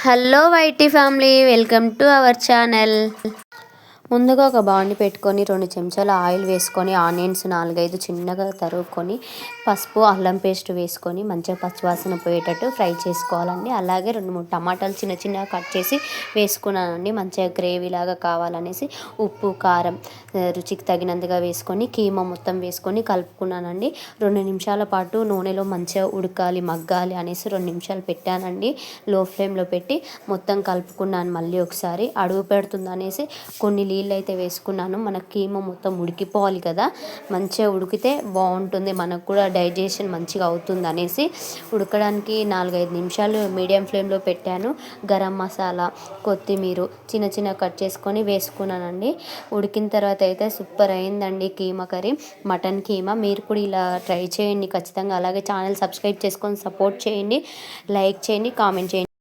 Hello YT family, welcome to our channel. ముందుగా ఒక బాండి పెట్టుకొని 2 చెంచాల ఆయిల్ వేసుకొని ఆనియన్స్ 4-5 చిన్నగా తరుక్కొని పసుపు అల్లం పేస్ట్ వేసుకొని మంచిగా పచ్చివాసన పోయేటట్టు ఫ్రై చేసుకోవాలండి. అలాగే 2-3 టమాటాలు చిన్న చిన్నగా కట్ చేసి వేసుకున్నానండి. మంచిగా గ్రేవీ లాగా కావాలనేసి ఉప్పు కారం రుచికి తగినంతగా వేసుకొని కీమా మొత్తం వేసుకొని కలుపుకున్నానండి. 2 నిమిషాల పాటు నూనెలో మంచిగా ఉడకాలి మగ్గాలి అనేసి 2 నిమిషాలు పెట్టానండి. లో ఫ్లేమ్లో పెట్టి మొత్తం కలుపుకున్నాను. మళ్ళీ ఒకసారి అడుగు పెడుతుంది అనేసి కొన్ని నీళ్ళు అయితే వేసుకున్నాను. మన కీమా మొత్తం ఉడికిపోవాలి కదా, మంచిగా ఉడికితే బాగుంటుంది, మనకు కూడా డైజెషన్ మంచిగా అవుతుంది అనేసి ఉడకడానికి 4-5 నిమిషాలు మీడియం ఫ్లేమ్లో పెట్టాను. గరం మసాలా కొత్తిమీర చిన్న చిన్న కట్ చేసుకొని వేసుకున్నానండి. ఉడికిన తర్వాత అయితే సూపర్ అయిందండి కీమా కర్రీ, మటన్ కీమా. మీరు కూడా ఇలా ట్రై చేయండి ఖచ్చితంగా. అలాగే ఛానల్ సబ్స్క్రైబ్ చేసుకొని సపోర్ట్ చేయండి, లైక్ చేయండి, కామెంట్ చేయండి.